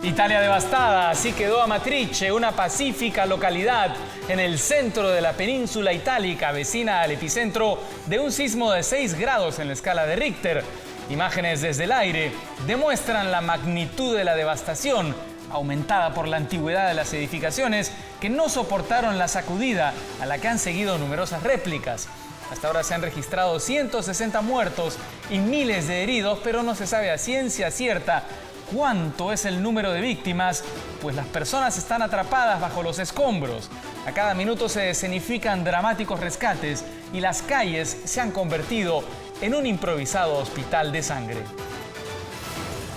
Italia devastada, así quedó Amatrice, una pacífica localidad en el centro de la península itálica, vecina al epicentro de un sismo de 6 grados en la escala de Richter. Imágenes desde el aire demuestran la magnitud de la devastación, aumentada por la antigüedad de las edificaciones que no soportaron la sacudida, a la que han seguido numerosas réplicas. Hasta ahora se han registrado 160 muertos y miles de heridos, pero no se sabe a ciencia cierta cuánto es el número de víctimas, pues las personas están atrapadas bajo los escombros. A cada minuto se escenifican dramáticos rescates y las calles se han convertido en un improvisado hospital de sangre.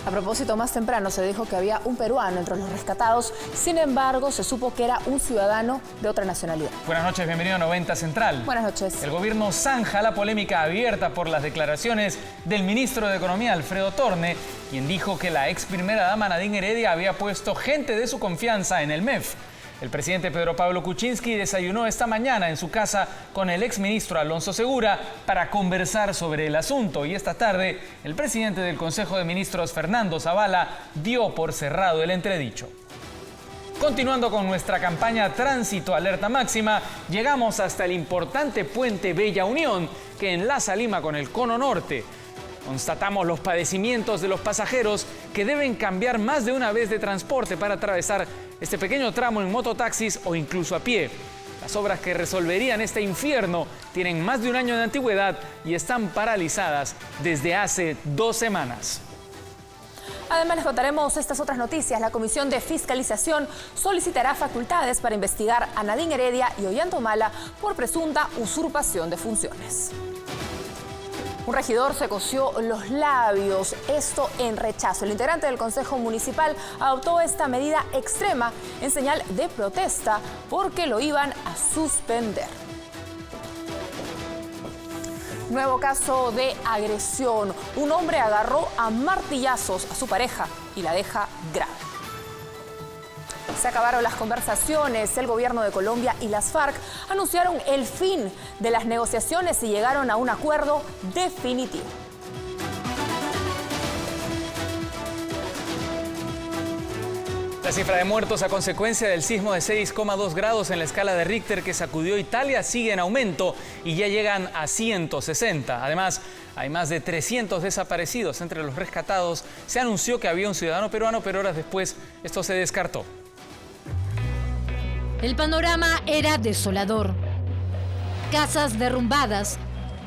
A propósito, más temprano se dijo que había un peruano entre los rescatados. Sin embargo, se supo que era un ciudadano de otra nacionalidad. Buenas noches, bienvenido a 90 Central. Buenas noches. El gobierno zanja la polémica abierta por las declaraciones del ministro de Economía, Alfredo Torne, quien dijo que la ex primera dama Nadine Heredia había puesto gente de su confianza en el MEF. El presidente Pedro Pablo Kuczynski desayunó esta mañana en su casa con el exministro Alonso Segura para conversar sobre el asunto. Y esta tarde, el presidente del Consejo de Ministros, Fernando Zavala, dio por cerrado el entredicho. Continuando con nuestra campaña Tránsito Alerta Máxima, llegamos hasta el importante puente Bella Unión, que enlaza Lima con el Cono Norte. Constatamos los padecimientos de los pasajeros que deben cambiar más de una vez de transporte para atravesar este pequeño tramo en mototaxis o incluso a pie. Las obras que resolverían este infierno tienen más de un año de antigüedad y están paralizadas desde hace 2 semanas. Además, les contaremos estas otras noticias. La Comisión de Fiscalización solicitará facultades para investigar a Nadine Heredia y Ollanta por presunta usurpación de funciones. Un regidor se cosió los labios, esto en rechazo. El integrante del Consejo Municipal adoptó esta medida extrema en señal de protesta porque lo iban a suspender. Nuevo caso de agresión. Un hombre agarró a martillazos a su pareja y la deja grave. Se acabaron las conversaciones. El gobierno de Colombia y las FARC anunciaron el fin de las negociaciones y llegaron a un acuerdo definitivo. La cifra de muertos a consecuencia del sismo de 6,2 grados en la escala de Richter que sacudió Italia sigue en aumento y ya llegan a 160. Además, hay más de 300 desaparecidos. Entre los rescatados se anunció que había un ciudadano peruano, pero horas después esto se descartó. El panorama era desolador. Casas derrumbadas,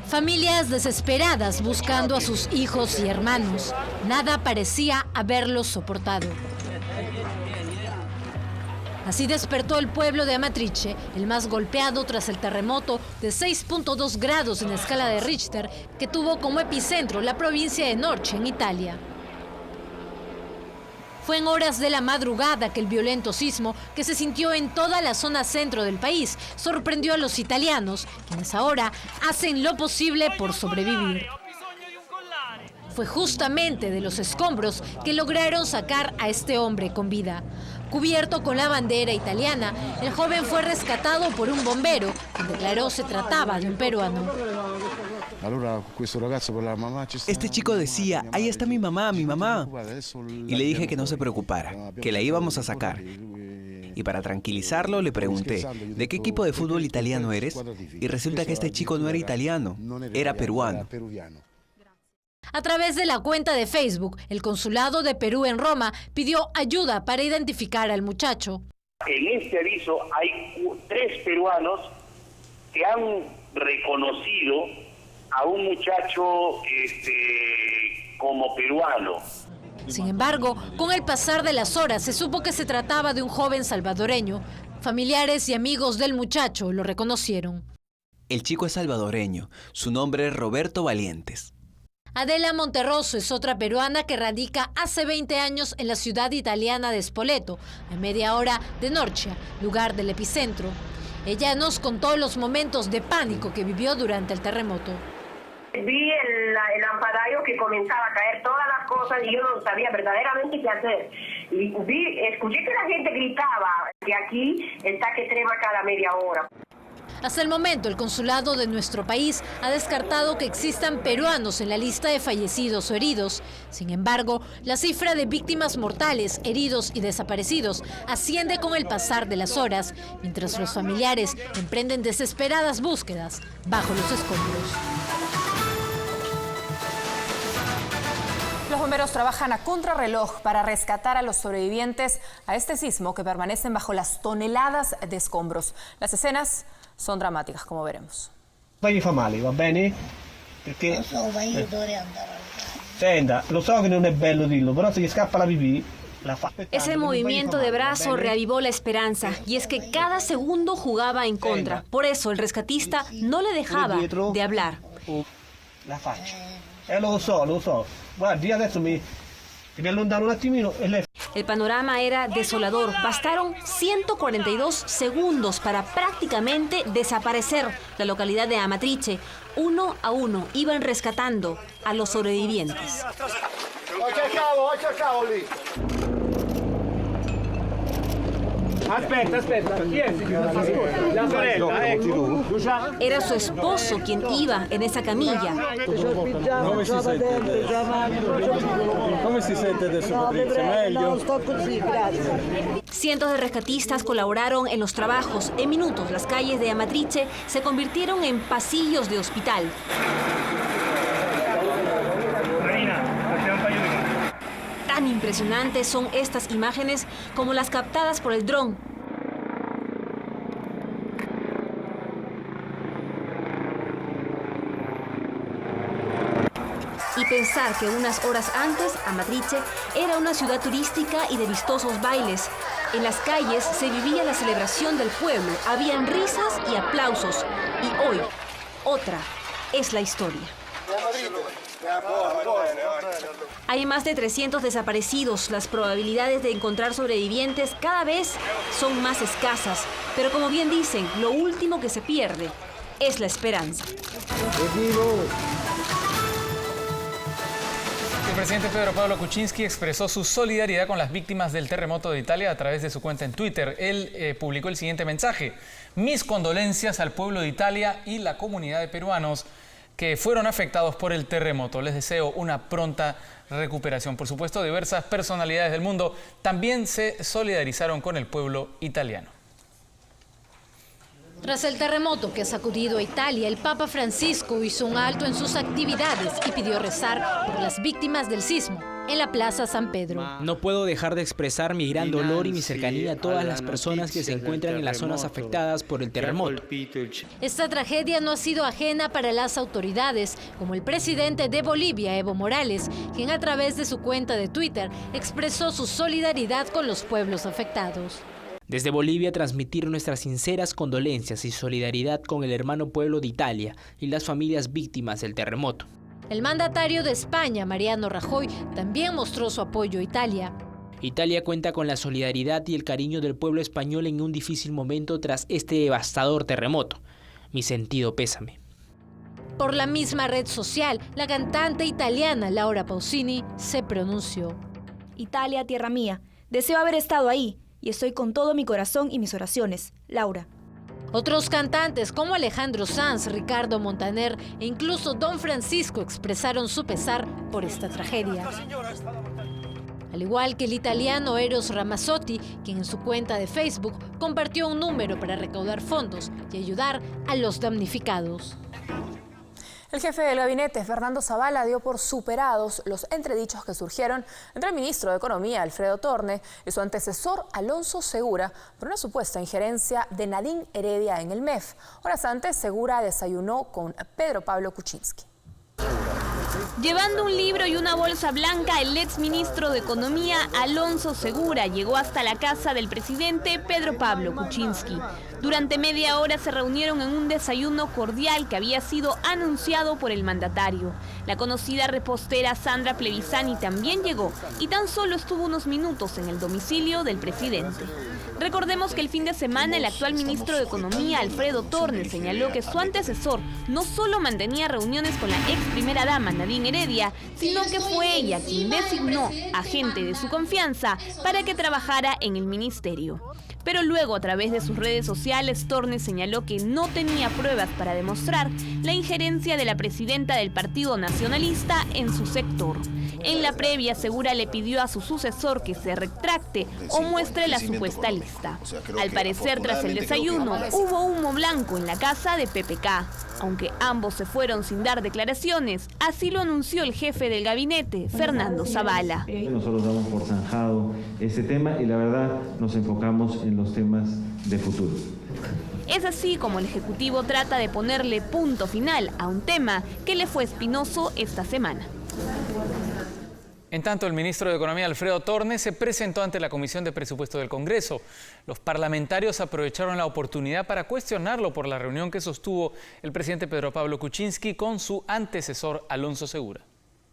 familias desesperadas buscando a sus hijos y hermanos. Nada parecía haberlos soportado. Así despertó el pueblo de Amatrice, el más golpeado tras el terremoto de 6.2 grados en la escala de Richter, que tuvo como epicentro la provincia de Norcia, en Italia. Fue en horas de la madrugada que el violento sismo, que se sintió en toda la zona centro del país, sorprendió a los italianos, quienes ahora hacen lo posible por sobrevivir. Fue justamente de los escombros que lograron sacar a este hombre con vida. Cubierto con la bandera italiana, el joven fue rescatado por un bombero, quien declaró se trataba de un peruano. Este chico decía, ahí está mi mamá. Y le dije que no se preocupara, que la íbamos a sacar. Y para tranquilizarlo le pregunté, ¿de qué equipo de fútbol italiano eres? Y resulta que este chico no era italiano, era peruano. A través de la cuenta de Facebook, el Consulado de Perú en Roma pidió ayuda para identificar al muchacho. En este aviso hay 3 peruanos que han reconocido a un muchacho como peruano. Sin embargo, con el pasar de las horas se supo que se trataba de un joven salvadoreño. Familiares y amigos del muchacho lo reconocieron. El chico es salvadoreño, su nombre es Roberto Valientes. Adela Monterroso es otra peruana que radica hace 20 años en la ciudad italiana de Spoleto, a media hora de Norcia, lugar del epicentro. Ella nos contó los momentos de pánico que vivió durante el terremoto. Vi el lampadario que comenzaba a caer todas las cosas y yo no sabía verdaderamente qué hacer. Y escuché que la gente gritaba que aquí está que trema cada media hora. Hasta el momento, el consulado de nuestro país ha descartado que existan peruanos en la lista de fallecidos o heridos. Sin embargo, la cifra de víctimas mortales, heridos y desaparecidos asciende con el pasar de las horas, mientras los familiares emprenden desesperadas búsquedas bajo los escombros. Los bomberos trabajan a contrarreloj para rescatar a los sobrevivientes a este sismo que permanecen bajo las toneladas de escombros. Las escenas son dramáticas, como veremos. Poi gli fa male, va bene? Perché... Lo so, ma io dovrei andare al Senta, lo so che non è bello dirlo, però se gli scappa la pipì, la fa aspettare. Ese movimiento de brazo reavivó la esperanza, y es que cada segundo jugaba en contra. Por eso el rescatista no le dejaba de hablar. La faccia. Lo so. Guardi, adesso mi allontano un attimino e lei... El panorama era desolador. Bastaron 142 segundos para prácticamente desaparecer la localidad de Amatrice. Uno a uno iban rescatando a los sobrevivientes. Aspetta. Chi è? La sorella, ecco. Era su esposo quien iba en esa camilla. Come si sente adesso, Patrizia? Meglio? Cientos de rescatistas colaboraron en los trabajos. En minutos, las calles de Amatrice se convirtieron en pasillos de hospital. Tan impresionantes son estas imágenes como las captadas por el dron. Y pensar que unas horas antes, Amatrice era una ciudad turística y de vistosos bailes. En las calles se vivía la celebración del pueblo, habían risas y aplausos. Y hoy, otra es la historia. Hay más de 300 desaparecidos. Las probabilidades de encontrar sobrevivientes cada vez son más escasas. Pero como bien dicen, lo último que se pierde es la esperanza. El presidente Pedro Pablo Kuczynski expresó su solidaridad con las víctimas del terremoto de Italia a través de su cuenta en Twitter. Él publicó el siguiente mensaje: mis condolencias al pueblo de Italia y la comunidad de peruanos que fueron afectados por el terremoto. Les deseo una pronta recuperación. Por supuesto, diversas personalidades del mundo también se solidarizaron con el pueblo italiano. Tras el terremoto que ha sacudido a Italia, el Papa Francisco hizo un alto en sus actividades y pidió rezar por las víctimas del sismo en la Plaza San Pedro. No puedo dejar de expresar mi gran dolor y mi cercanía a todas las personas que se encuentran en las zonas afectadas por el terremoto. Esta tragedia no ha sido ajena para las autoridades, como el presidente de Bolivia, Evo Morales, quien a través de su cuenta de Twitter expresó su solidaridad con los pueblos afectados. Desde Bolivia transmitir nuestras sinceras condolencias y solidaridad con el hermano pueblo de Italia y las familias víctimas del terremoto. El mandatario de España, Mariano Rajoy, también mostró su apoyo a Italia. Italia cuenta con la solidaridad y el cariño del pueblo español en un difícil momento tras este devastador terremoto. Mi sentido pésame. Por la misma red social, la cantante italiana Laura Pausini se pronunció. Italia, tierra mía, deseo haber estado ahí y estoy con todo mi corazón y mis oraciones. Laura. Otros cantantes como Alejandro Sanz, Ricardo Montaner e incluso Don Francisco expresaron su pesar por esta tragedia. Al igual que el italiano Eros Ramazzotti, quien en su cuenta de Facebook compartió un número para recaudar fondos y ayudar a los damnificados. El jefe del gabinete, Fernando Zavala, dio por superados los entredichos que surgieron entre el ministro de Economía, Alfredo Torne, y su antecesor, Alonso Segura, por una supuesta injerencia de Nadine Heredia en el MEF. Horas antes, Segura desayunó con Pedro Pablo Kuczynski. Llevando un libro y una bolsa blanca, el exministro de Economía, Alonso Segura, llegó hasta la casa del presidente Pedro Pablo Kuczynski. Durante media hora se reunieron en un desayuno cordial que había sido anunciado por el mandatario. La conocida repostera Sandra Plevisani también llegó y tan solo estuvo unos minutos en el domicilio del presidente. Recordemos que el fin de semana el actual ministro de Economía, Alfredo Torne, señaló que su antecesor no solo mantenía reuniones con la ex primera dama, Nadine Heredia, sino que fue ella quien designó a gente de su confianza para que trabajara en el ministerio. Pero luego, a través de sus redes sociales, Torne señaló que no tenía pruebas para demostrar la injerencia de la presidenta del Partido Nacionalista en su sector. En la previa, Segura le pidió a su sucesor que se retracte o muestre la supuesta lista. Al parecer, tras el desayuno, hubo humo blanco en la casa de PPK. Aunque ambos se fueron sin dar declaraciones, así lo anunció el jefe del gabinete, Fernando Zavala. Nosotros damos por zanjado ese tema y la verdad nos enfocamos en los temas de futuro. Es así como el Ejecutivo trata de ponerle punto final a un tema que le fue espinoso esta semana. En tanto, el ministro de Economía, Alfredo Torne, se presentó ante la Comisión de Presupuesto del Congreso. Los parlamentarios aprovecharon la oportunidad para cuestionarlo por la reunión que sostuvo el presidente Pedro Pablo Kuczynski con su antecesor, Alonso Segura.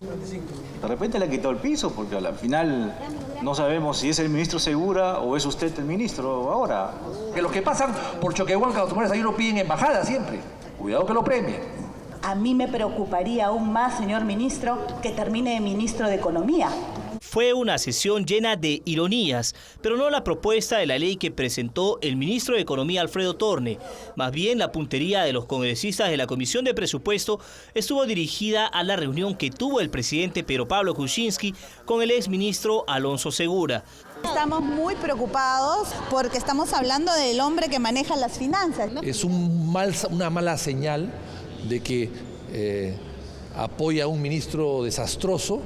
De repente le quitó el piso, porque al final no sabemos si es el ministro Segura o es usted el ministro ahora. Que los que pasan por Choquehuanca, los tumores ahí lo piden embajada siempre. Cuidado que lo premien. A mí me preocuparía aún más, señor ministro, que termine de ministro de Economía. Fue una sesión llena de ironías, pero no la propuesta de la ley que presentó el ministro de Economía Alfredo Torne. Más bien, la puntería de los congresistas de la Comisión de Presupuesto estuvo dirigida a la reunión que tuvo el presidente Pedro Pablo Kuczynski con el exministro Alonso Segura. Estamos muy preocupados porque estamos hablando del hombre que maneja las finanzas. Es una mala señal de que apoya a un ministro desastroso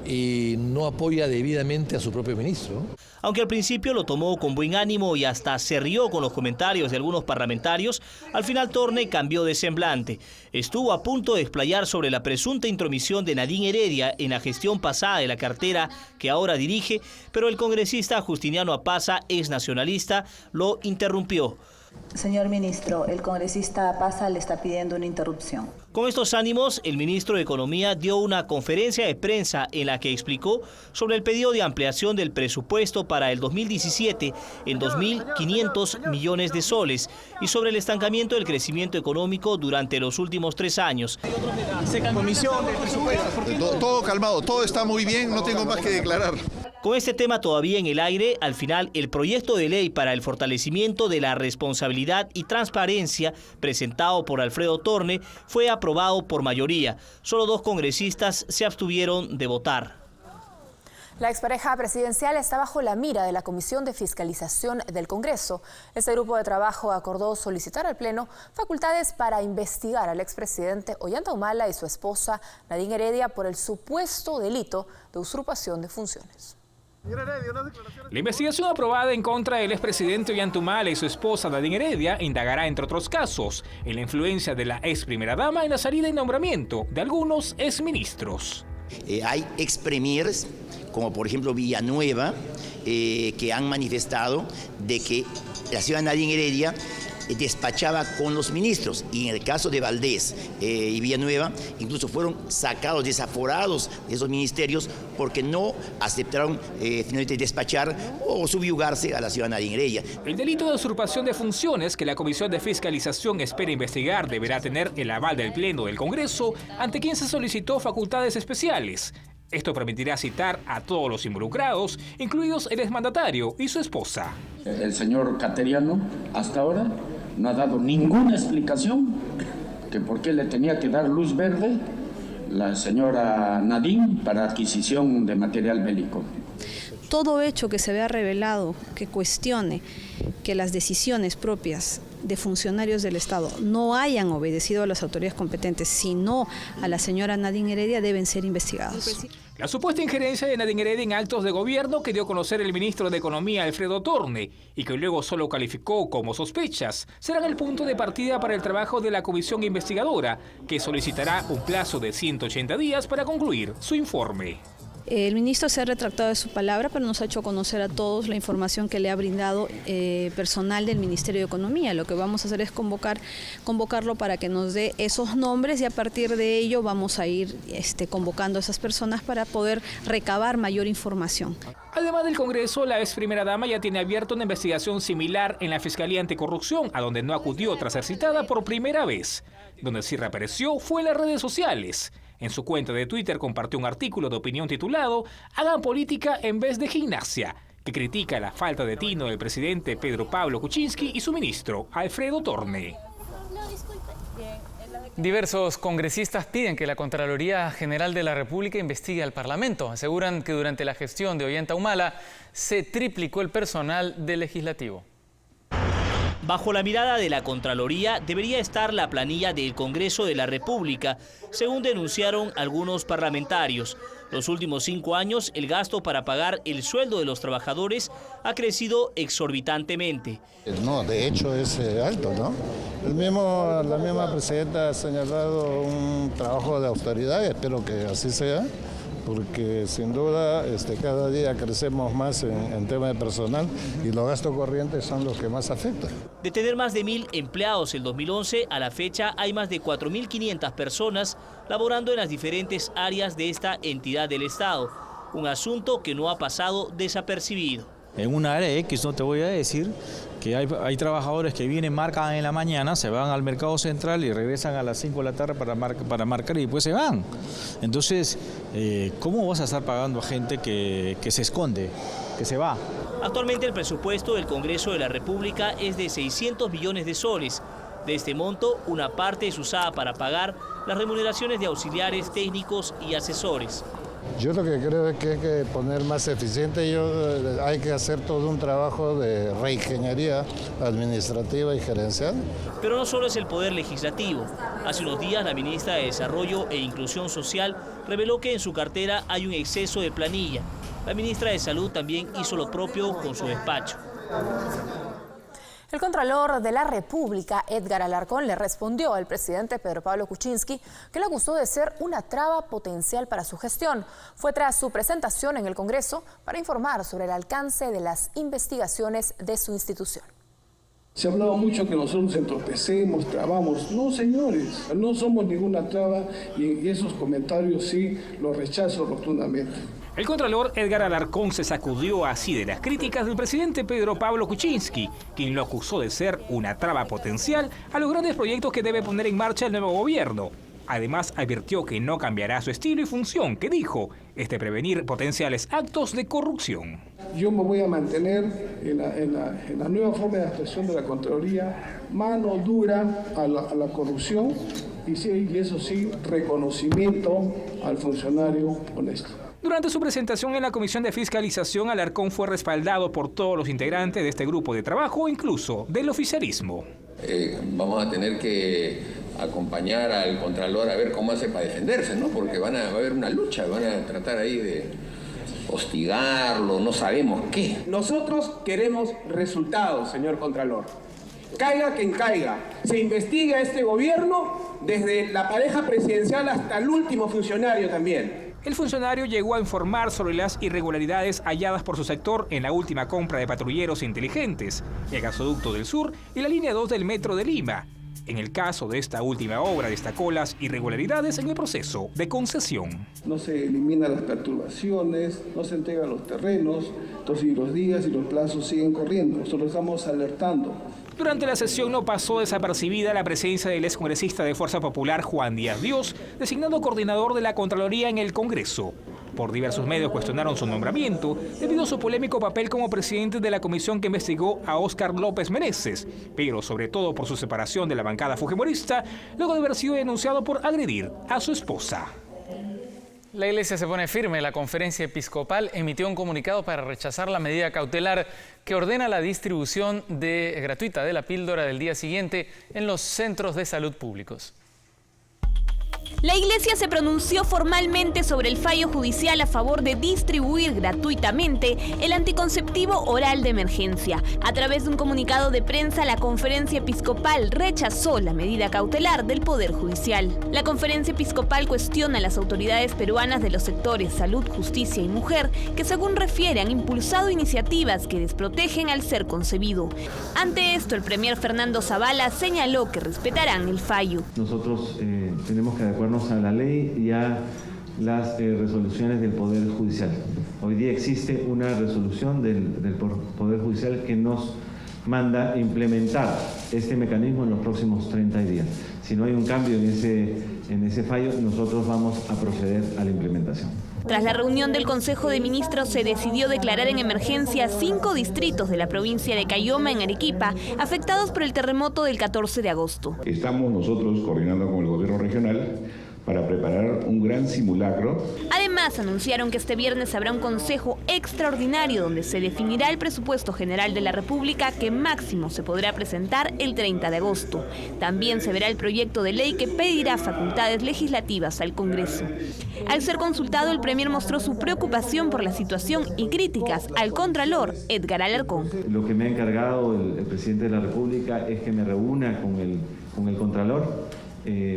y no apoya debidamente a su propio ministro. Aunque al principio lo tomó con buen ánimo y hasta se rió con los comentarios de algunos parlamentarios, al final Torne cambió de semblante. Estuvo a punto de explayar sobre la presunta intromisión de Nadine Heredia en la gestión pasada de la cartera que ahora dirige, pero el congresista Justiniano Apaza, ex nacionalista, lo interrumpió. Señor ministro, el congresista Apaza le está pidiendo una interrupción. Con estos ánimos, el ministro de Economía dio una conferencia de prensa en la que explicó sobre el pedido de ampliación del presupuesto para el 2017 en 2.500 millones de soles y sobre el estancamiento del crecimiento económico durante los últimos 3 años. Comisión de presupuesto. Todo calmado, todo está muy bien, no tengo más que declarar. Con este tema todavía en el aire, al final el proyecto de ley para el fortalecimiento de la responsabilidad y transparencia presentado por Alfredo Torne fue aprobado por mayoría. Solo 2 congresistas se abstuvieron de votar. La expareja presidencial está bajo la mira de la Comisión de Fiscalización del Congreso. Este grupo de trabajo acordó solicitar al Pleno facultades para investigar al expresidente Ollanta Humala y su esposa Nadine Heredia por el supuesto delito de usurpación de funciones. La investigación aprobada en contra del expresidente Ollanta Humala y su esposa Nadine Heredia indagará, entre otros casos, en la influencia de la ex primera dama en la salida y nombramiento de algunos exministros. Hay ex-premiers, como por ejemplo Villanueva, que han manifestado de que la señora Nadine Heredia despachaba con los ministros, y en el caso de Valdés y Villanueva incluso fueron sacados, desaforados de esos ministerios porque no aceptaron finalmente despachar o subyugarse a la señora Nadine Heredia. El delito de usurpación de funciones que la Comisión de Fiscalización espera investigar deberá tener el aval del Pleno del Congreso, ante quien se solicitó facultades especiales. Esto permitirá citar a todos los involucrados, incluidos el exmandatario y su esposa. El señor Cateriano hasta ahora no ha dado ninguna explicación que por qué le tenía que dar luz verde la señora Nadine para adquisición de material bélico. Todo hecho que se vea revelado, que cuestione que las decisiones propias de funcionarios del Estado no hayan obedecido a las autoridades competentes, sino a la señora Nadine Heredia, deben ser investigados. La supuesta injerencia de Nadine Heredia en actos de gobierno que dio a conocer el ministro de Economía Alfredo Torne y que luego solo calificó como sospechas serán el punto de partida para el trabajo de la comisión investigadora, que solicitará un plazo de 180 días para concluir su informe. El ministro se ha retractado de su palabra, pero nos ha hecho conocer a todos la información que le ha brindado personal del Ministerio de Economía. Lo que vamos a hacer es convocarlo para que nos dé esos nombres y a partir de ello vamos a ir convocando a esas personas para poder recabar mayor información. Además del Congreso, la ex primera dama ya tiene abierta una investigación similar en la Fiscalía Anticorrupción, a donde no acudió tras ser citada por primera vez. Donde sí reapareció fue en las redes sociales. En su cuenta de Twitter compartió un artículo de opinión titulado «Hagan política en vez de gimnasia», que critica la falta de tino del presidente Pedro Pablo Kuczynski y su ministro Alfredo Torne. Diversos congresistas piden que la Contraloría General de la República investigue al Parlamento. Aseguran que durante la gestión de Ollanta Humala se triplicó el personal del Legislativo. Bajo la mirada de la Contraloría debería estar la planilla del Congreso de la República, según denunciaron algunos parlamentarios. Los últimos 5 años, el gasto para pagar el sueldo de los trabajadores ha crecido exorbitantemente. No, de hecho es alto, ¿no? La misma presidenta ha señalado un trabajo de austeridad y espero que así sea, porque sin duda cada día crecemos más en tema de personal y los gastos corrientes son los que más afectan. De tener más de 1.000 empleados en 2011, a la fecha hay más de 4.500 personas laborando en las diferentes áreas de esta entidad del Estado, un asunto que no ha pasado desapercibido. En una área X, no te voy a decir, que hay trabajadores que vienen, marcan en la mañana, se van al mercado central y regresan a las 5 de la tarde para marcar y después se van. Entonces, ¿cómo vas a estar pagando a gente que se esconde, que se va? Actualmente el presupuesto del Congreso de la República es de 600 millones de soles. De este monto, una parte es usada para pagar las remuneraciones de auxiliares técnicos y asesores. Yo lo que creo es que hay que poner más eficiente, hay que hacer todo un trabajo de reingeniería administrativa y gerencial. Pero no solo es el Poder Legislativo. Hace unos días la ministra de Desarrollo e Inclusión Social reveló que en su cartera hay un exceso de planilla. La ministra de Salud también hizo lo propio con su despacho. El Contralor de la República, Edgar Alarcón, le respondió al presidente Pedro Pablo Kuczynski que le acusó de ser una traba potencial para su gestión. Fue tras su presentación en el Congreso para informar sobre el alcance de las investigaciones de su institución. Se ha hablado mucho que nosotros entorpecemos, trabamos. No, señores, no somos ninguna traba y esos comentarios sí los rechazo rotundamente. El Contralor Edgar Alarcón se sacudió así de las críticas del presidente Pedro Pablo Kuczynski, quien lo acusó de ser una traba potencial a los grandes proyectos que debe poner en marcha el nuevo gobierno. Además, advirtió que no cambiará su estilo y función, que dijo, es de prevenir potenciales actos de corrupción. Yo me voy a mantener en la nueva forma de actuación de la Contraloría, mano dura a la corrupción y eso sí, reconocimiento al funcionario honesto. Durante su presentación en la Comisión de Fiscalización, Alarcón fue respaldado por todos los integrantes de este grupo de trabajo, incluso del oficialismo. Vamos a tener que acompañar al Contralor a ver cómo hace para defenderse, ¿no? Porque va a haber una lucha, van a tratar ahí de hostigarlo, no sabemos qué. Nosotros queremos resultados, señor Contralor. Caiga quien caiga. Se investiga a este gobierno desde la pareja presidencial hasta el último funcionario también. El funcionario llegó a informar sobre las irregularidades halladas por su sector en la última compra de patrulleros inteligentes, el gasoducto del sur y la línea 2 del metro de Lima. En el caso de esta última obra destacó las irregularidades en el proceso de concesión. No se eliminan las perturbaciones, no se entregan los terrenos, entonces los días y los plazos siguen corriendo. Nosotros estamos alertando. Durante la sesión no pasó desapercibida la presencia del excongresista de Fuerza Popular Juan Díaz Dios, designado coordinador de la Contraloría en el Congreso. Por diversos medios cuestionaron su nombramiento debido a su polémico papel como presidente de la comisión que investigó a Óscar López Meneses, pero sobre todo por su separación de la bancada fujimorista, luego de haber sido denunciado por agredir a su esposa. La Iglesia se pone firme. La Conferencia Episcopal emitió un comunicado para rechazar la medida cautelar que ordena la distribución gratuita de la píldora del día siguiente en los centros de salud públicos. La Iglesia se pronunció formalmente sobre el fallo judicial a favor de distribuir gratuitamente el anticonceptivo oral de emergencia. A través de un comunicado de prensa, la Conferencia Episcopal rechazó la medida cautelar del Poder Judicial. La Conferencia Episcopal cuestiona a las autoridades peruanas de los sectores salud, justicia y mujer, que según refiere han impulsado iniciativas que desprotegen al ser concebido. Ante esto, el premier Fernando Zavala señaló que respetarán el fallo. Nosotros tenemos que adecuarnos a la ley y a las resoluciones del Poder Judicial. Hoy día existe una resolución del Poder Judicial que nos manda implementar este mecanismo en los próximos 30 días. Si no hay un cambio en en ese fallo, nosotros vamos a proceder a la implementación. Tras la reunión del Consejo de Ministros se decidió declarar en emergencia 5 distritos de la provincia de Cayoma, en Arequipa, afectados por el terremoto del 14 de agosto. Estamos nosotros coordinando con el gobierno regional para preparar un gran simulacro. Además, anunciaron que este viernes habrá un consejo extraordinario donde se definirá el presupuesto general de la República, que máximo se podrá presentar el 30 de agosto. También se verá el proyecto de ley que pedirá facultades legislativas al Congreso. Al ser consultado, el Premier mostró su preocupación por la situación y críticas al Contralor Edgar Alarcón. Lo que me ha encargado el presidente de la República es que me reúna con el Contralor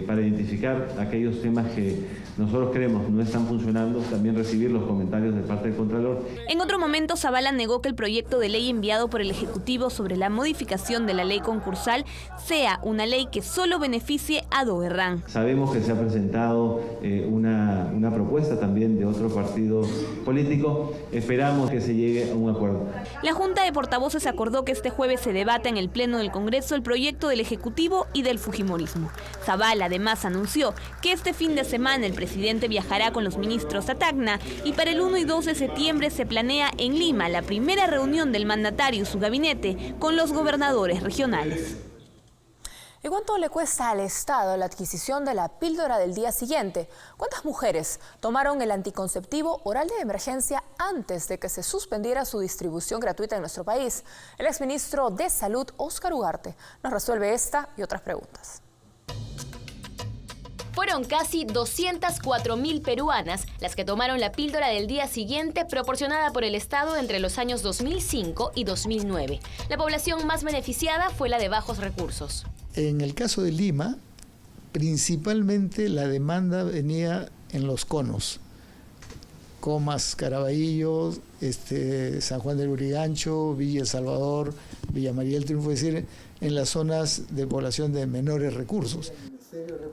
para identificar aquellos temas que nosotros creemos no están funcionando, también recibir los comentarios de parte del Contralor. En otro momento, Zavala negó que el proyecto de ley enviado por el Ejecutivo sobre la modificación de la ley concursal sea una ley que solo beneficie a Doherrán. Sabemos que se ha presentado una propuesta también de otro partido político. Esperamos que se llegue a un acuerdo. La Junta de Portavoces acordó que este jueves se debata en el Pleno del Congreso el proyecto del Ejecutivo y del Fujimorismo. Zavala además anunció que este fin de semana el presidente viajará con los ministros a Tacna y para el 1 y 2 de septiembre se planea en Lima la primera reunión del mandatario y su gabinete con los gobernadores regionales. ¿Y cuánto le cuesta al Estado la adquisición de la píldora del día siguiente? ¿Cuántas mujeres tomaron el anticonceptivo oral de emergencia antes de que se suspendiera su distribución gratuita en nuestro país? El exministro de Salud, Óscar Ugarte, nos resuelve esta y otras preguntas. Fueron casi 204.000 peruanas las que tomaron la píldora del día siguiente proporcionada por el Estado entre los años 2005 y 2009. La población más beneficiada fue la de bajos recursos. En el caso de Lima, principalmente la demanda venía en los conos. Comas, Caraballo, San Juan del Urigancho, Villa El Salvador, Villa María del Triunfo, es decir, en las zonas de población de menores recursos.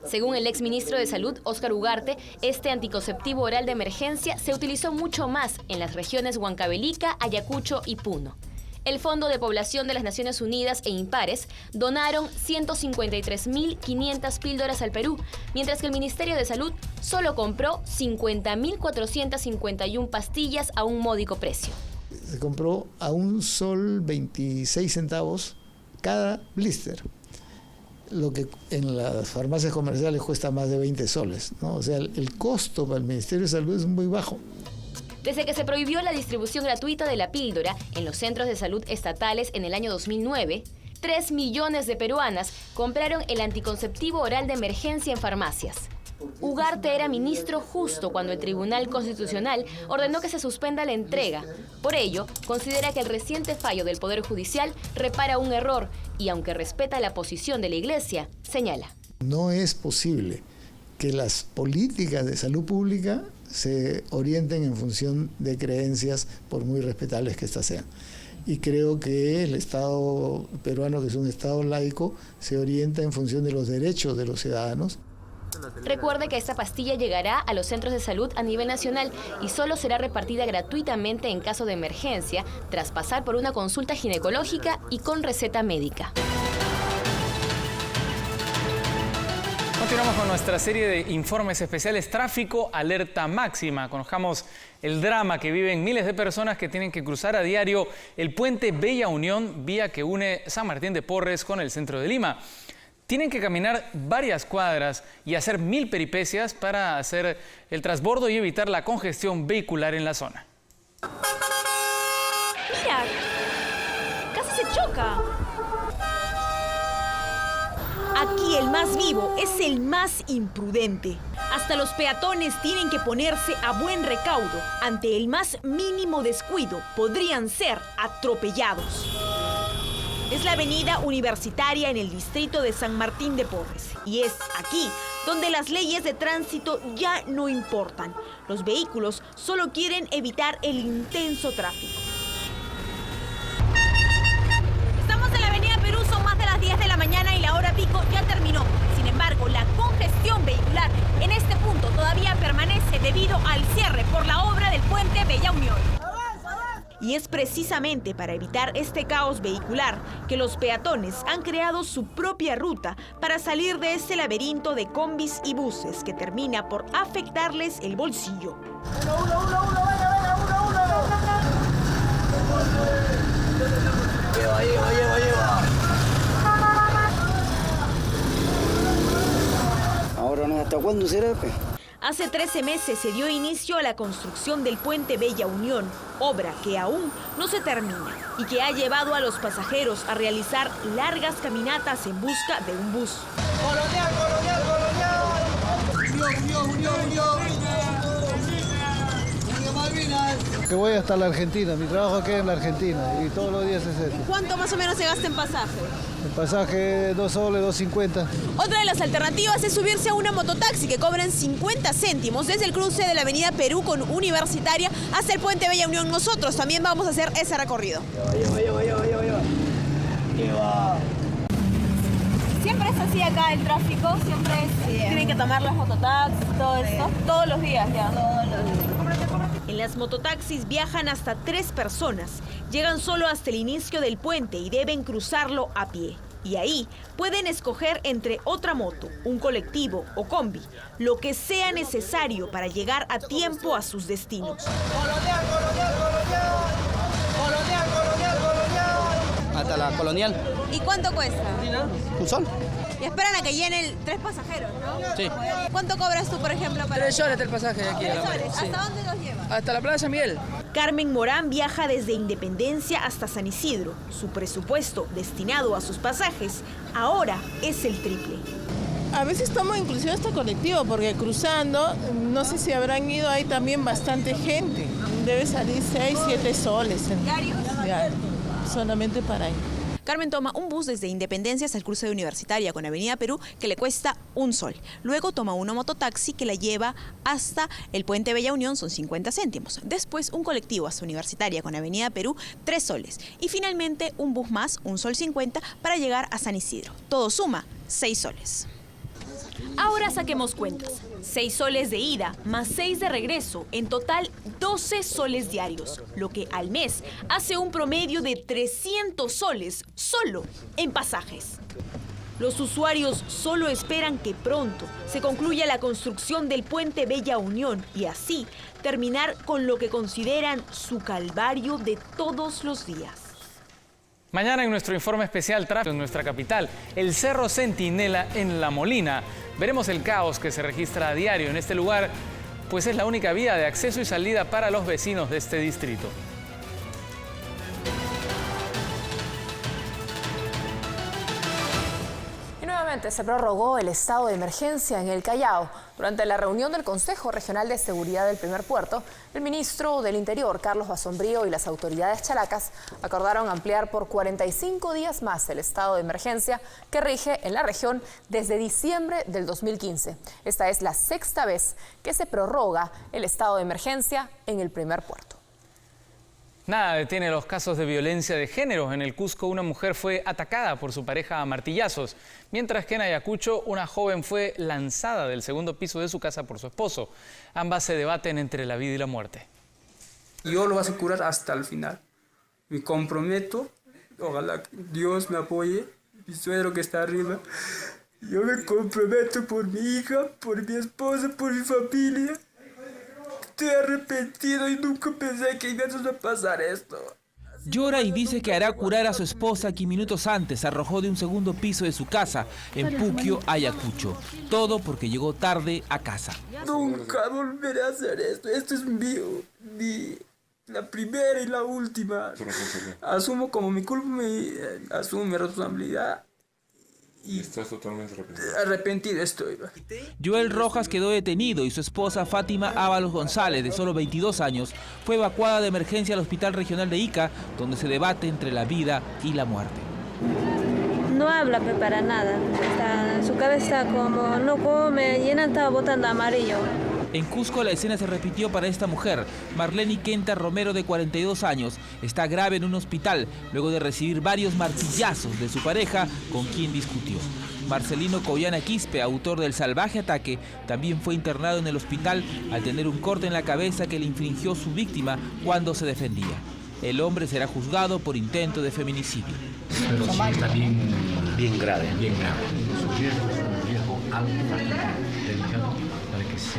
Según el exministro de Salud, Óscar Ugarte, este anticonceptivo oral de emergencia se utilizó mucho más en las regiones Huancavelica, Ayacucho y Puno. El Fondo de Población de las Naciones Unidas e Impares donaron 153.500 píldoras al Perú, mientras que el Ministerio de Salud solo compró 50.451 pastillas a un módico precio. Se compró a $1.26 cada blister, lo que en las farmacias comerciales cuesta más de 20 soles, ¿no? O sea, el costo para el Ministerio de Salud es muy bajo. Desde que se prohibió la distribución gratuita de la píldora en los centros de salud estatales en el año 2009, 3 millones de peruanas compraron el anticonceptivo oral de emergencia en farmacias. Ugarte era ministro justo cuando el Tribunal Constitucional ordenó que se suspenda la entrega. Por ello, considera que el reciente fallo del Poder Judicial repara un error y, aunque respeta la posición de la Iglesia, señala: no es posible que las políticas de salud pública se orienten en función de creencias, por muy respetables que éstas sean. Y creo que el Estado peruano, que es un Estado laico, se orienta en función de los derechos de los ciudadanos. Recuerde que esta pastilla llegará a los centros de salud a nivel nacional y solo será repartida gratuitamente en caso de emergencia, tras pasar por una consulta ginecológica y con receta médica. Continuamos con nuestra serie de informes especiales Tráfico Alerta Máxima. Conozcamos el drama que viven miles de personas que tienen que cruzar a diario el puente Bella Unión, vía que une San Martín de Porres con el centro de Lima. Tienen que caminar varias cuadras y hacer 1000 peripecias para hacer el transbordo y evitar la congestión vehicular en la zona. ¡Mira! ¡Casi se choca! Aquí el más vivo es el más imprudente. Hasta los peatones tienen que ponerse a buen recaudo. Ante el más mínimo descuido, podrían ser atropellados. Es la avenida Universitaria en el distrito de San Martín de Porres. Y es aquí donde las leyes de tránsito ya no importan. Los vehículos solo quieren evitar el intenso tráfico. Estamos en la avenida Perú, son más de las 10 de la mañana y la hora pico ya terminó. Sin embargo, la congestión vehicular en este punto todavía permanece debido al cierre por la obra del puente Bella Unión. Y es precisamente para evitar este caos vehicular que los peatones han creado su propia ruta para salir de este laberinto de combis y buses que termina por afectarles el bolsillo. Ahora no, ¿hasta cuándo será? Hace 13 meses se dio inicio a la construcción del puente Bella Unión, obra que aún no se termina y que ha llevado a los pasajeros a realizar largas caminatas en busca de un bus. ¡Colonial, colonial, colonial! ¡Unión! Malvinas. Que voy hasta la Argentina, mi trabajo aquí en la Argentina y todos los días es esto. ¿Cuánto más o menos se gasta en pasaje? El pasaje 2 soles, 2.50. Otra de las alternativas es subirse a una mototaxi que cobran 50 céntimos desde el cruce de la avenida Perú con Universitaria hasta el puente Bella Unión. Nosotros también vamos a hacer ese recorrido. Lleva. Siempre es así acá el tráfico, siempre es, tienen que tomar las mototaxis, todo esto, todos los días ya. Todos los días. En las mototaxis viajan hasta 3 personas, llegan solo hasta el inicio del puente y deben cruzarlo a pie. Y ahí pueden escoger entre otra moto, un colectivo o combi, lo que sea necesario para llegar a tiempo a sus destinos. Colonial, colonial, colonial. Colonial, colonial, colonial. Hasta la colonial. ¿Y cuánto cuesta? Un sol. Y esperan a que llenen 3 pasajeros, ¿no? Sí. ¿Cuánto cobras tú, por ejemplo, para 3 soles el pasaje de aquí. 3 soles. Sí. ¿Hasta dónde los lleva? Hasta la Plaza Miguel. Carmen Morán viaja desde Independencia hasta San Isidro. Su presupuesto destinado a sus pasajes ahora es el triple. A veces tomo inclusive hasta colectivo, porque cruzando, no sé si habrán ido, hay también bastante gente. Debe salir 6, 7 soles. ¿Diarios? Diario, solamente para ir. Carmen toma un bus desde Independencia hasta el cruce de Universitaria con Avenida Perú que le cuesta 1 sol. Luego toma una mototaxi que la lleva hasta el puente Bella Unión, son 50 céntimos. Después un colectivo hasta Universitaria con Avenida Perú, 3 soles. Y finalmente un bus más, 1 sol 50, para llegar a San Isidro. Todo suma 6 soles. Ahora saquemos cuentas. 6 soles de ida más 6 de regreso, en total 12 soles diarios, lo que al mes hace un promedio de 300 soles solo en pasajes. Los usuarios solo esperan que pronto se concluya la construcción del puente Bella Unión y así terminar con lo que consideran su calvario de todos los días. Mañana en nuestro informe especial tráfico en nuestra capital, el Cerro Centinela en La Molina, veremos el caos que se registra a diario en este lugar, pues es la única vía de acceso y salida para los vecinos de este distrito. Nuevamente se prorrogó el estado de emergencia en el Callao. Durante la reunión del Consejo Regional de Seguridad del Primer Puerto, el ministro del Interior, Carlos Basombrío, y las autoridades chalacas acordaron ampliar por 45 días más el estado de emergencia que rige en la región desde diciembre del 2015. Esta es la 6ª vez que se prorroga el estado de emergencia en el Primer Puerto. Nada detiene los casos de violencia de género. En el Cusco, una mujer fue atacada por su pareja a martillazos, mientras que en Ayacucho, una joven fue lanzada del 2º piso de su casa por su esposo. Ambas se debaten entre la vida y la muerte. Yo lo voy a asegurar hasta el final. Me comprometo, ojalá que Dios me apoye, mi suegro que está arriba. Yo me comprometo por mi hija, por mi esposa, por mi familia. Estoy arrepentido y nunca pensé que iba a pasar esto. Llora y dice que hará curar a su esposa que minutos antes arrojó de un 2º piso de su casa en Puquio, Ayacucho. Todo porque llegó tarde a casa. Nunca volveré a hacer esto. Esto es mío. La primera y la última. Asumo como mi culpa, asumo mi responsabilidad. Y estás totalmente arrepentido estoy. Joel Rojas quedó detenido y su esposa Fátima Ábalos González, de solo 22 años, fue evacuada de emergencia al Hospital Regional de Ica, donde se debate entre la vida y la muerte. No habla para nada, su cabeza como no come, llena, estaba botando amarillo. En Cusco la escena se repitió para esta mujer. Marlene Quenta Romero, de 42 años, está grave en un hospital luego de recibir varios martillazos de su pareja con quien discutió. Marcelino Collana Quispe, autor del salvaje ataque, también fue internado en el hospital al tener un corte en la cabeza que le infligió su víctima cuando se defendía. el hombre será juzgado por intento de feminicidio. Pero sí está bien grave. Bien grave. Su riesgo es un riesgo alto, delicado, para que se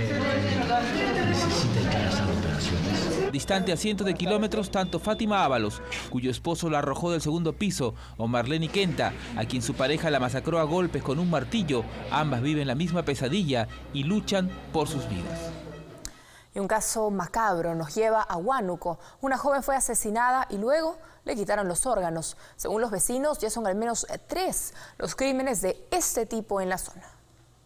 necesite realizar operaciones. Distante a cientos de kilómetros, tanto Fátima Ábalos, cuyo esposo la arrojó del segundo piso, o Marlene Quenta, a quien su pareja la masacró a golpes con un martillo, ambas viven la misma pesadilla y luchan por sus vidas. Y un caso macabro nos lleva a Huánuco. Una joven fue asesinada y luego le quitaron los órganos. Según los vecinos, ya son al menos 3 los crímenes de este tipo en la zona.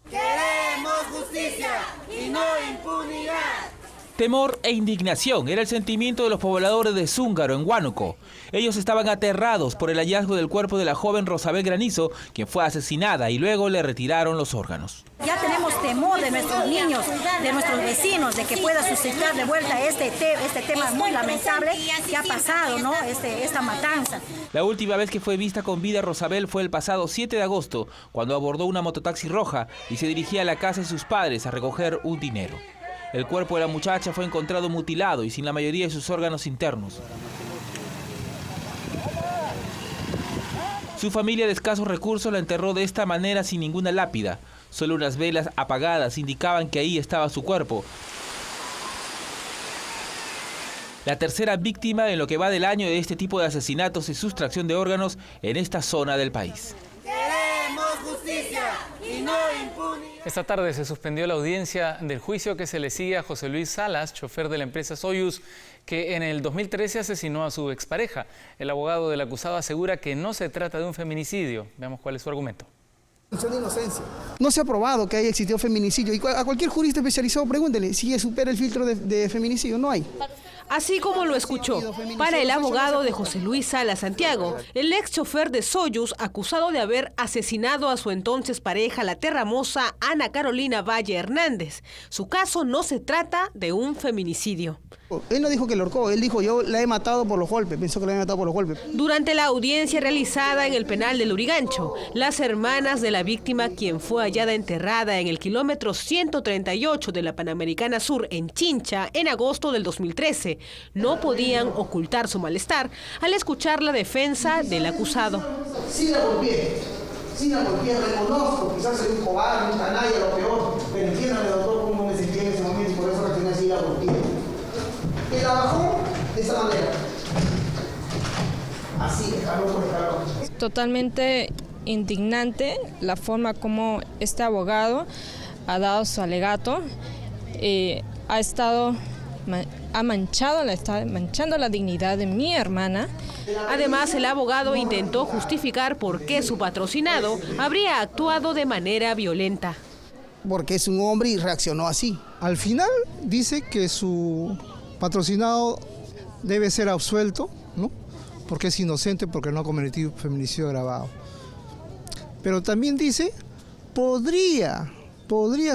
Queremos justicia y no impunidad. Temor e indignación era el sentimiento de los pobladores de Zúngaro, en Huánuco. Ellos estaban aterrados por el hallazgo del cuerpo de la joven Rosabel Granizo, quien fue asesinada y luego le retiraron los órganos. Ya tenemos temor de nuestros niños, de nuestros vecinos, de que pueda suscitar de vuelta este tema muy lamentable que ha pasado, ¿no? Esta matanza. La última vez que fue vista con vida Rosabel fue el pasado 7 de agosto, cuando abordó una mototaxi roja y se dirigía a la casa de sus padres a recoger un dinero. El cuerpo de la muchacha fue encontrado mutilado y sin la mayoría de sus órganos internos. Su familia de escasos recursos la enterró de esta manera sin ninguna lápida. Solo unas velas apagadas indicaban que ahí estaba su cuerpo. La tercera víctima en lo que va del año de este tipo de asesinatos y sustracción de órganos en esta zona del país. Queremos justicia y no impunidad. Esta tarde se suspendió la audiencia del juicio que se le sigue a José Luis Salas, chofer de la empresa Soyuz, que en el 2013 asesinó a su expareja. El abogado del acusado asegura que no se trata de un feminicidio. Veamos cuál es su argumento. No se ha probado que haya existido feminicidio. Y a cualquier jurista especializado pregúntele si supera el filtro de feminicidio. No hay. Así como lo escuchó, para el abogado de José Luis Salas Santiago, el ex chofer de Soyuz, acusado de haber asesinado a su entonces pareja, la terramosa Ana Carolina Valle Hernández. Su caso no se trata de un feminicidio. Él no dijo que lo ahorcó, él dijo yo la he matado por los golpes, pensó que la había matado por los golpes. Durante la audiencia realizada en el penal de Lurigancho, las hermanas de la víctima, quien fue hallada enterrada en el kilómetro 138 de la Panamericana Sur en Chincha en agosto del 2013, no podían ocultar su malestar al escuchar la defensa del acusado. Sí la golpeé, reconozco, quizás soy un cobarde, un canalla, lo peor, pero entiéndame, doctor, cómo me sentí en ese momento y por eso reaccioné así la golpeé. Y la bajó de esa manera. Así, escalón por escalón. Totalmente indignante la forma como este abogado ha dado su alegato. Ha manchando la dignidad de mi hermana. Además, el abogado intentó justificar por qué su patrocinado habría actuado de manera violenta. Porque es un hombre y reaccionó así. Al final dice que su patrocinado debe ser absuelto, ¿no? Porque es inocente, porque no ha cometido feminicidio agravado. Pero también dice, podría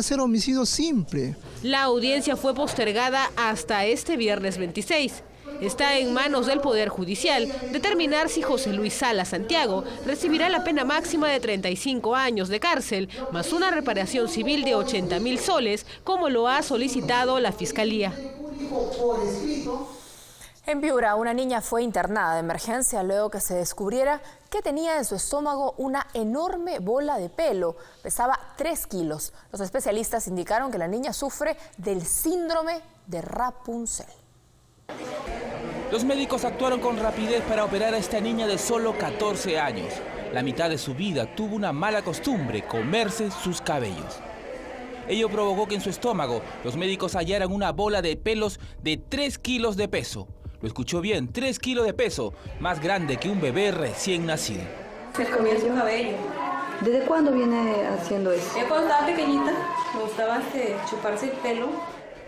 ser homicidio simple. La audiencia fue postergada hasta este viernes 26. Está en manos del Poder Judicial determinar si José Luis Salas Santiago recibirá la pena máxima de 35 años de cárcel, más una reparación civil de 80.000 soles, como lo ha solicitado la Fiscalía. En Piura, una niña fue internada de emergencia luego que se descubriera que tenía en su estómago una enorme bola de pelo. Pesaba 3 kilos. Los especialistas indicaron que la niña sufre del síndrome de Rapunzel. Los médicos actuaron con rapidez para operar a esta niña de solo 14 años. La mitad de su vida tuvo una mala costumbre, comerse sus cabellos. Ello provocó que en su estómago los médicos hallaran una bola de pelos de 3 kilos de peso. Lo escuchó bien, 3 kilos de peso, más grande que un bebé recién nacido. Se comía su cabello. ¿Desde cuándo viene haciendo eso? Yo cuando estaba pequeñita me gustaba chuparse el pelo.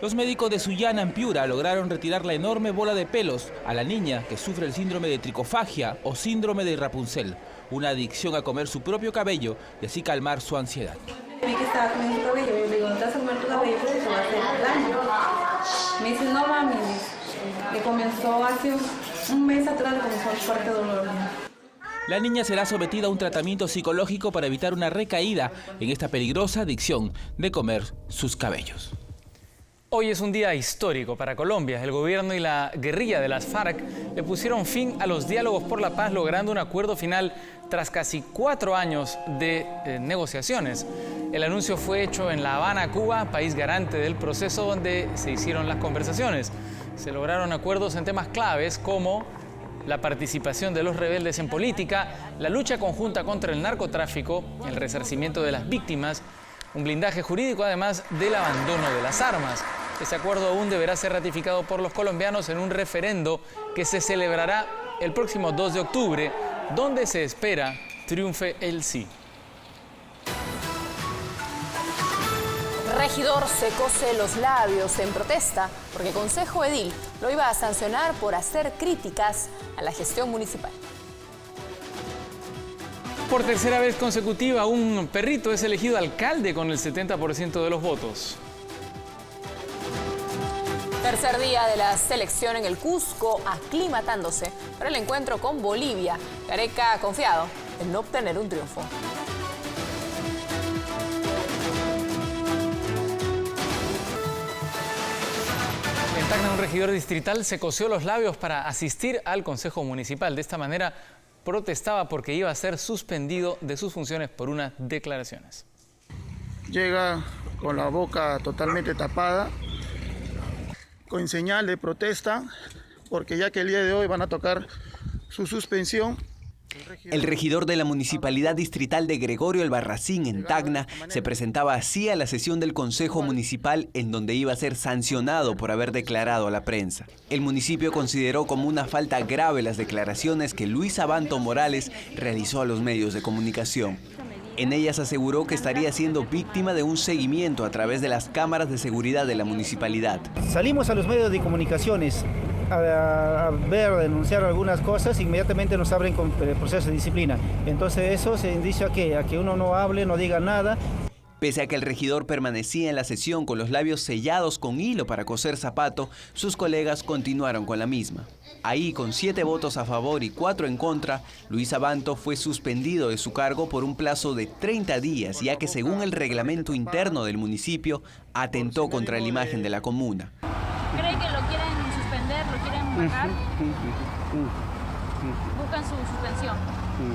Los médicos de Sullana, en Piura, lograron retirar la enorme bola de pelos a la niña que sufre el síndrome de tricofagia o síndrome de Rapunzel, una adicción a comer su propio cabello y así calmar su ansiedad. Vi que estaba comiendo su cabello, me digo, no te vas a comer tu cabello porque te va a hacer daño. Me dice, no mami, le comenzó hace un mes atrás, le comenzó un fuerte dolor. La niña será sometida a un tratamiento psicológico para evitar una recaída en esta peligrosa adicción de comer sus cabellos. Hoy es un día histórico para Colombia. El gobierno y la guerrilla de las FARC le pusieron fin a los diálogos por la paz, logrando un acuerdo final tras casi 4 años de negociaciones. El anuncio fue hecho en La Habana, Cuba, país garante del proceso donde se hicieron las conversaciones. Se lograron acuerdos en temas claves como la participación de los rebeldes en política, la lucha conjunta contra el narcotráfico, el resarcimiento de las víctimas, un blindaje jurídico además del abandono de las armas. Ese acuerdo aún deberá ser ratificado por los colombianos en un referendo que se celebrará el próximo 2 de octubre, donde se espera triunfe el sí. Regidor se cose los labios en protesta porque Consejo Edil lo iba a sancionar por hacer críticas a la gestión municipal. Por tercera vez consecutiva, un perrito es elegido alcalde con el 70% de los votos. Tercer día de la selección en el Cusco, aclimatándose para el encuentro con Bolivia. Gareca confiado en no obtener un triunfo. En Tacna, un regidor distrital se cosió los labios para asistir al Consejo Municipal. De esta manera, protestaba porque iba a ser suspendido de sus funciones por unas declaraciones. Llega con la boca totalmente tapada, con señal de protesta, porque ya que el día de hoy van a tocar su suspensión. El regidor de la Municipalidad Distrital de Gregorio Albarracín, en Tacna, se presentaba así a la sesión del Consejo Municipal, en donde iba a ser sancionado por haber declarado a la prensa. El municipio consideró como una falta grave las declaraciones que Luis Abanto Morales realizó a los medios de comunicación. En ellas aseguró que estaría siendo víctima de un seguimiento a través de las cámaras de seguridad de la municipalidad. Salimos a los medios de comunicaciones a denunciar algunas cosas, inmediatamente nos abren con el proceso de disciplina. Entonces eso se indica a que uno no hable, no diga nada. Pese a que el regidor permanecía en la sesión con los labios sellados con hilo para coser zapato, sus colegas continuaron con la misma. Ahí, con 7 votos a favor y 4 en contra, Luis Abanto fue suspendido de su cargo por un plazo de 30 días, ya que según el reglamento interno del municipio, atentó contra la imagen de la comuna. ¿Cree que lo quieren suspender, lo quieren bajar? Buscan su suspensión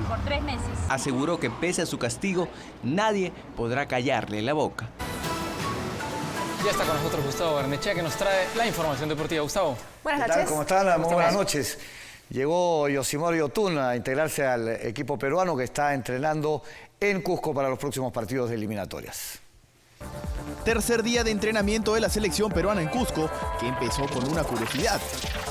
por 3 meses. Aseguró que pese a su castigo, nadie podrá callarle la boca. Ya está con nosotros Gustavo Barnechea, que nos trae la información deportiva. Gustavo. Buenas noches. ¿Cómo están? Muy buenas noches. Llegó Yosimar Yotun a integrarse al equipo peruano que está entrenando en Cusco para los próximos partidos de eliminatorias. Tercer día de entrenamiento de la selección peruana en Cusco, que empezó con una curiosidad,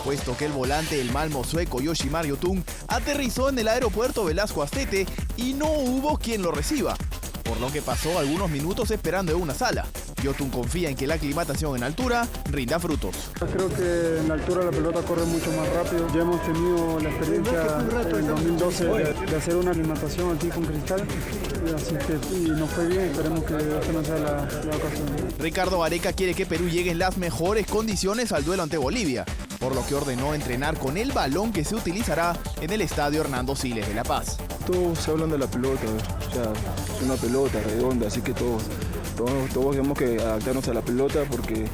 puesto que el volante del Malmo sueco Yosimar Yotun aterrizó en el aeropuerto Velasco Astete y no hubo quien lo reciba, por lo que pasó algunos minutos esperando en una sala. Yotun confía en que la aclimatación en altura rinda frutos. Creo que en la altura la pelota corre mucho más rápido. Ya hemos tenido la experiencia en 2012 de hacer una aclimatación aquí con Cristal, así que y nos fue bien, esperemos que esta no sea la ocasión. Ricardo Gareca quiere que Perú llegue en las mejores condiciones al duelo ante Bolivia, por lo que ordenó entrenar con el balón que se utilizará en el estadio Hernando Siles de La Paz. Todos se hablan de la pelota, o sea, es una pelota redonda, así que todos tenemos que adaptarnos a la pelota porque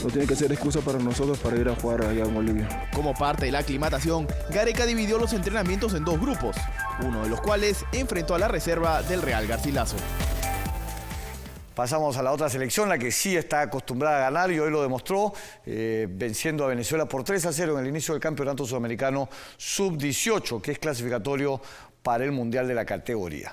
no tiene que ser excusa para nosotros para ir a jugar allá en Bolivia. Como parte de la aclimatación, Gareca dividió los entrenamientos en 2 grupos, uno de los cuales enfrentó a la reserva del Real Garcilaso. Pasamos a la otra selección, la que sí está acostumbrada a ganar y hoy lo demostró, venciendo a Venezuela por 3-0 en el inicio del Campeonato Sudamericano Sub-18, que es clasificatorio para el Mundial de la categoría.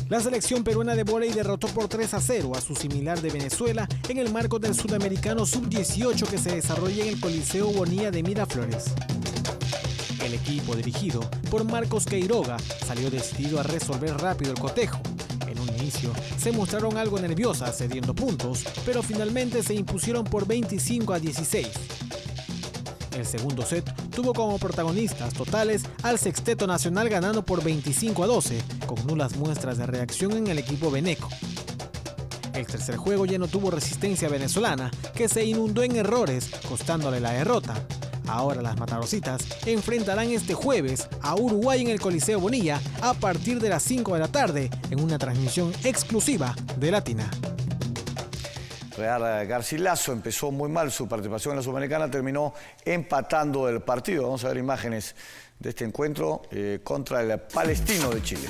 La selección peruana de vóley derrotó por 3-0 a su similar de Venezuela en el marco del Sudamericano Sub-18 que se desarrolla en el Coliseo Bonilla de Miraflores. El equipo, dirigido por Marcos Queiroga, salió decidido a resolver rápido el cotejo. En un inicio se mostraron algo nerviosas, cediendo puntos, pero finalmente se impusieron por 25-16. El segundo set tuvo como protagonistas totales al Sexteto Nacional ganando por 25-12, con nulas muestras de reacción en el equipo veneco. El tercer juego ya no tuvo resistencia venezolana, que se inundó en errores, costándole la derrota. Ahora las Matarositas enfrentarán este jueves a Uruguay en el Coliseo Bonilla a partir de las 5 de la tarde en una transmisión exclusiva de Latina. Real Garcilaso empezó muy mal su participación en la Sudamericana, terminó empatando el partido. Vamos a ver imágenes de este encuentro contra el Palestino de Chile.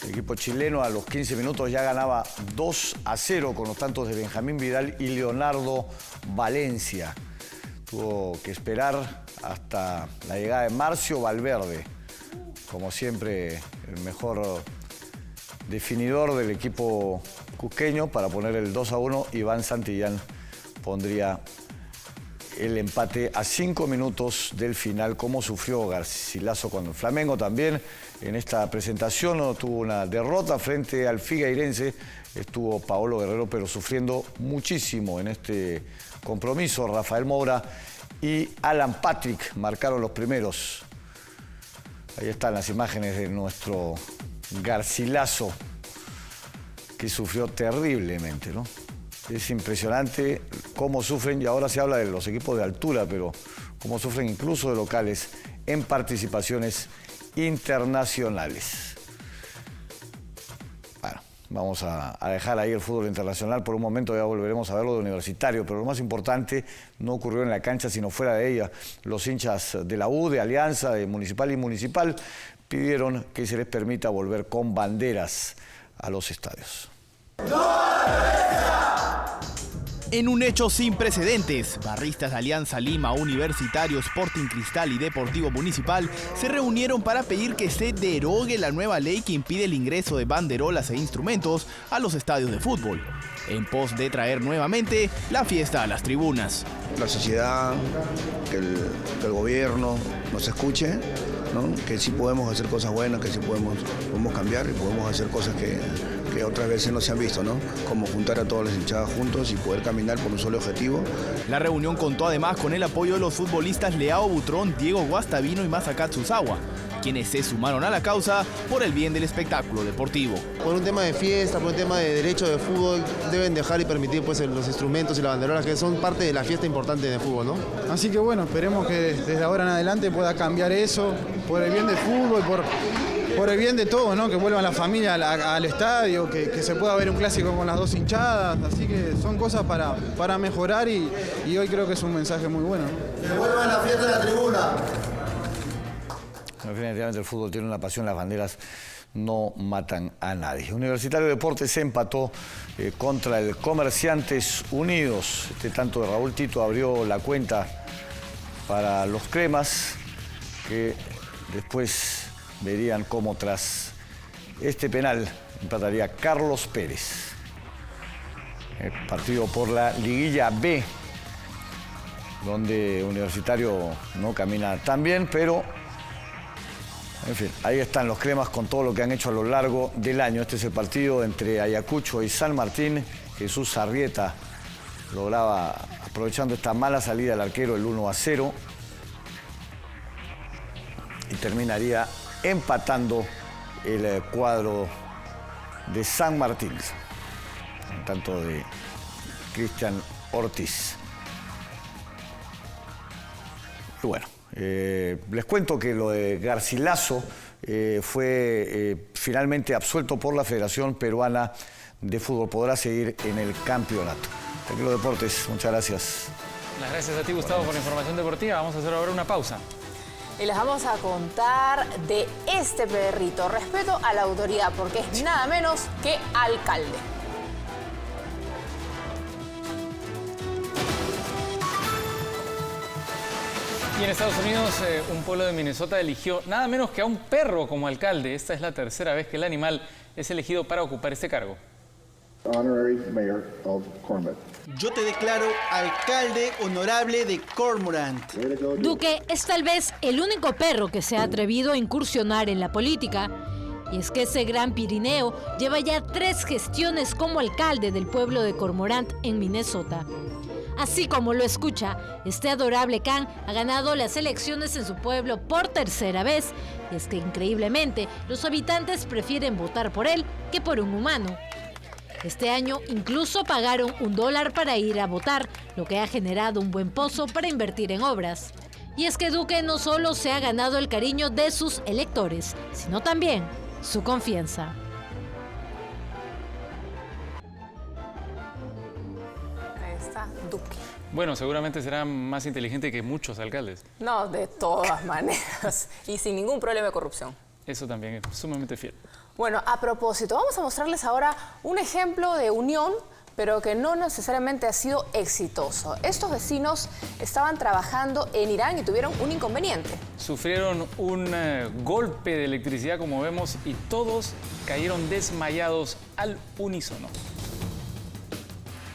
El equipo chileno a los 15 minutos ya ganaba 2-0 con los tantos de Benjamín Vidal y Leonardo Valencia. Tuvo que esperar hasta la llegada de Marcio Valverde, como siempre el mejor definidor del equipo cusqueño, para poner el 2-1. Iván Santillán pondría el empate a 5 minutos del final, como sufrió Garcilaso cuando el Flamengo también en esta presentación tuvo una derrota frente al Figueirense. Estuvo Paolo Guerrero, pero sufriendo muchísimo en este compromiso. Rafael Moura y Alan Patrick marcaron los primeros. Ahí están las imágenes de nuestro Garcilaso, que sufrió terriblemente, ¿no? Es impresionante cómo sufren, y ahora se habla de los equipos de altura, pero cómo sufren incluso de locales en participaciones internacionales. Bueno, vamos a dejar ahí el fútbol internacional por un momento, ya volveremos a verlo de Universitario, pero lo más importante no ocurrió en la cancha, sino fuera de ella. Los hinchas de la U, de Alianza, de Municipal y Municipal pidieron que se les permita volver con banderas a los estadios. En un hecho sin precedentes, barristas de Alianza Lima, Universitario, Sporting Cristal y Deportivo Municipal se reunieron para pedir que se derogue la nueva ley que impide el ingreso de banderolas e instrumentos a los estadios de fútbol, en pos de traer nuevamente la fiesta a las tribunas. La sociedad, que el gobierno nos escuche, ¿no? Que sí podemos hacer cosas buenas, que sí podemos cambiar y podemos hacer cosas que otras veces no se han visto, ¿no? Como juntar a todas las hinchadas juntos y poder caminar por un solo objetivo. La reunión contó además con el apoyo de los futbolistas Leao Butrón, Diego Guastavino y Masakatsu Sawa, quienes se sumaron a la causa por el bien del espectáculo deportivo. Por un tema de fiesta, por un tema de derecho de fútbol, deben dejar y permitir pues, los instrumentos y las banderolas, que son parte de la fiesta importante de fútbol, ¿no? Así que bueno, esperemos que desde ahora en adelante pueda cambiar eso, por el bien del fútbol, por el bien de todos, ¿no? Que vuelvan la familia al estadio, que se pueda ver un clásico con las dos hinchadas, así que son cosas para mejorar y hoy creo que es un mensaje muy bueno. Que vuelvan la fiesta de la tribuna. Definitivamente el fútbol tiene una pasión, las banderas no matan a nadie. Universitario de Deportes se empató contra el Comerciantes Unidos. Este tanto de Raúl Tito abrió la cuenta para los cremas, que después verían cómo tras este penal empataría Carlos Pérez. El partido por la Liguilla B, donde Universitario no camina tan bien, pero en fin, ahí están los cremas con todo lo que han hecho a lo largo del año. Este es el partido entre Ayacucho y San Martín. Jesús Arrieta lograba, aprovechando esta mala salida del arquero, el 1-0. Y terminaría empatando el cuadro de San Martín, en tanto de Cristian Ortiz. Y bueno, les cuento que lo de Garcilaso fue finalmente absuelto por la Federación Peruana de Fútbol. Podrá seguir en el campeonato. Aquí los deportes, muchas gracias. Las gracias a ti, Gustavo, por la información deportiva. Vamos a hacer ahora una pausa. Y les vamos a contar de este perrito. Respeto a la autoridad, porque es nada menos que alcalde. Y en Estados Unidos, un pueblo de Minnesota eligió nada menos que a un perro como alcalde. Esta es la tercera vez que el animal es elegido para ocupar este cargo. Honorary Mayor of Cormorant. Yo te declaro alcalde honorable de Cormorant. Duque es tal vez el único perro que se ha atrevido a incursionar en la política. Y es que ese gran Pirineo lleva ya 3 gestiones como alcalde del pueblo de Cormorant en Minnesota. Así como lo escucha, este adorable can ha ganado las elecciones en su pueblo por tercera vez. Y es que increíblemente los habitantes prefieren votar por él que por un humano. Este año incluso pagaron $1 para ir a votar, lo que ha generado un buen pozo para invertir en obras. Y es que Duque no solo se ha ganado el cariño de sus electores, sino también su confianza. Bueno, seguramente será más inteligente que muchos alcaldes. No, de todas maneras. Y sin ningún problema de corrupción. Eso también es sumamente fiel. Bueno, a propósito, vamos a mostrarles ahora un ejemplo de unión, pero que no necesariamente ha sido exitoso. Estos vecinos estaban trabajando en Irán y tuvieron un inconveniente. Sufrieron un golpe de electricidad, como vemos, y todos cayeron desmayados al unísono.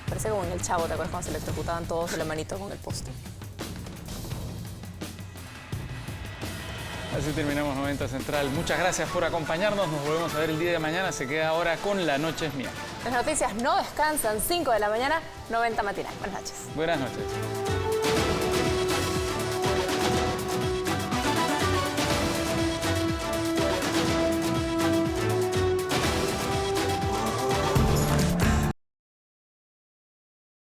Parece como en El Chavo, ¿te acuerdas cuando se electrocutaban todos de la manito con el poste? Así terminamos 90 Central. Muchas gracias por acompañarnos. Nos volvemos a ver el día de mañana. Se queda ahora con La Noche es Mía. Las noticias no descansan. 5 de la mañana, 90 matinal. Buenas noches. Buenas noches.